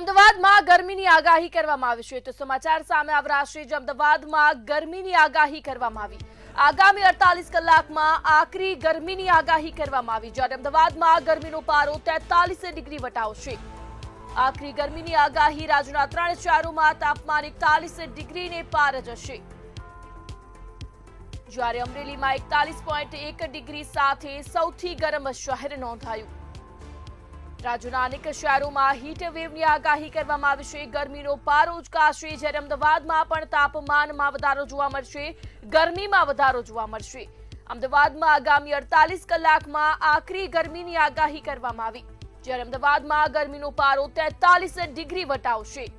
અમદાવાદમાં ગરમીની આગાહી કરવામાં આવી છે તો સમાચાર સામે આવી રહ્યા છે. અમદાવાદમાં ગરમીની આગાહી કરવામાં આવી. આગામી 48 કલાકમાં આકરી ગરમીની આગાહી કરવામાં આવી. જ્યારે અમદાવાદમાં ગરમીનો પારો 43 ડિગ્રી વટાવશે. આકરી ગરમીની આગાહી. રાજ્યના 3 શહેરોમાં તાપમાન 41 ડિગ્રીને પાર જશે. જ્યારે અમરેલીમાં 41.1 ડિગ્રી સાથે સૌથી ગરમ શહેર નોંધાયું. રાજ્યના અનેક શહેરોમાં હીટ વેવની આગાહી કરવામાં આવી છે. ગરમીનો પારો ઉચકાશે. જ્યારે અમદાવાદમાં પણ તાપમાનમાં વધારો જોવા મળશે. ગરમીમાં વધારો જોવા મળશે. અમદાવાદમાં આગામી 48 કલાકમાં આકરી ગરમીની આગાહી કરવામાં આવી. જ્યારે અમદાવાદમાં ગરમીનો પારો 43 ડિગ્રી વટાવશે.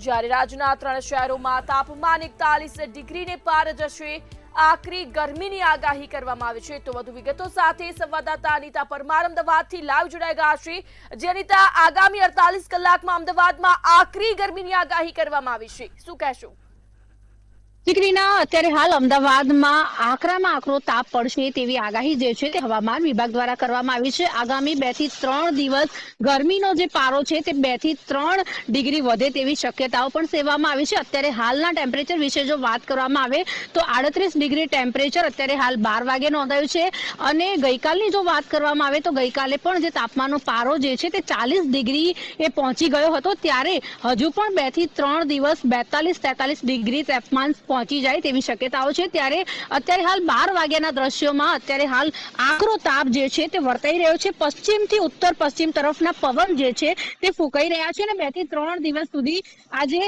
જ્યારે રાજ્યના 3 શહેરોમાં તાપમાન 41 ડિગ્રીને પાર જશે. આકરી ગરમીની આગાહી કરવામાં આવી છે. તો વધુ વિગતો સાથે સંવાદદાતા અનિતા પરમાર અમદાવાદથી લાઈવ જોડાઈ ગયા છે. જે અનિતા, આગામી 48 કલાકમાં અમદાવાદમાં આકરી ગરમીની આગાહી કરવામાં આવી છે, શું કહેશો? અત્યારે હાલ અમદાવાદમાં આકરામાં આકરો તાપ પડશે તેવી આગાહી જે છે તે હવામાન વિભાગ દ્વારા કરવામાં આવી છે. આગામી 2 થી 3 દિવસ ગરમીનો જે પારો છે તે 2 થી 3 ડિગ્રી વધે તેવી શક્યતાઓ પણ સેવવામાં આવી છે. અત્યારે હાલના ટેમ્પરેચર વિશે જો વાત કરવામાં આવે તો 38 ડિગ્રી ટેમ્પરેચર અત્યારે હાલ 12 વાગે નોંધાયું છે. અને ગઈકાલની જો વાત કરવામાં આવે તો ગઈકાલે પણ જે તાપમાનનો પારો જે છે તે 40 ડિગ્રી એ પહોંચી ગયો હતો. ત્યારે હજુ પણ 2 થી 3 દિવસ 42-43 ડિગ્રી તાપમાન પહોંચી જાય તેવી શક્યતાઓ છે. ત્યારે અત્યારે હાલ 12 વાગ્યાના દ્રશ્યોમાં અત્યારે હાલ આકરો તાપ જે છે તે વર્તાઈ રહ્યો છે. પશ્ચિમથી ઉત્તર પશ્ચિમ તરફના પવન જે છે તે ફૂંકાઈ રહ્યા છે. અને 2 થી 3 દિવસ સુધી આજે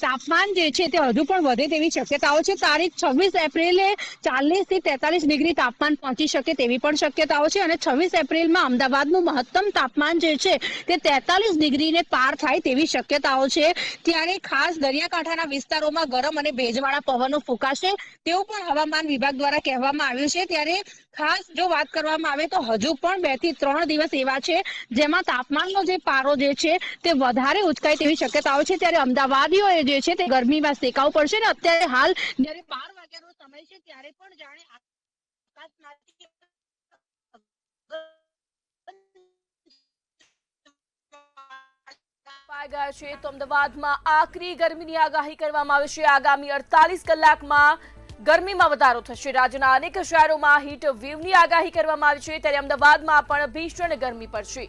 તાપમાન જે છે તે હજુ પણ વધે તેવી શક્યતાઓ છે. તારીખ 26 એપ્રિલે 40 થી 43 ડિગ્રી તાપમાન પહોંચી શકે તેવી પણ શક્યતાઓ છે. અને 26 એપ્રિલમાં અમદાવાદનું મહત્તમ તાપમાન જે છે તે 43 ડિગ્રીને પાર થાય તેવી શક્યતાઓ છે. ત્યારે ખાસ દરિયાકાંઠાના વિસ્તારોમાં ગરમ અને ભેજવાળા પવનો ફૂંકાશે તેવું પણ હવામાન વિભાગ દ્વારા કહેવામાં આવ્યું છે. ત્યારે ખાસ જો વાત કરવામાં આવે તો હજુ પણ 2 થી 3 દિવસ એવા છે જેમાં તાપમાનનો જે પારો જે છે તે વધારે ઉચકાય તેવી શક્યતાઓ છે. ત્યારે અમદાવાદીઓએ જે છે તે ગરમીમાં શેકાવું પડશે. ને અત્યારે હાલ જ્યારે 12 વાગ્યાનો સમય છે ત્યારે પણ જાણે આકાશમાંથી ગયા છે. તો અમદાવાદમાં આકરી ગરમીની આગાહી કરવામાં આવી છે. આગામી 48 કલાકમાં ગરમીમાં વધારો થશે. રાજ્યના અનેક શહેરોમાં હીટ વેવની આગાહી કરવામાં આવી છે. ત્યારે અમદાવાદમાં પણ ભીષણ ગરમી પડશે.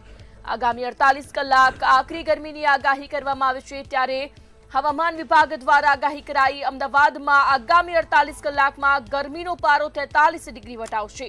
આગામી 48 કલાક આકરી ગરમીની આગાહી કરવામાં આવી છે. ત્યારે હવામાન વિભાગ દ્વારા આગાહી કરાઈ. અમદાવાદમાં આગામી 48 કલાકમાં ગરમીનો પારો 43 ડિગ્રી વટાવશે.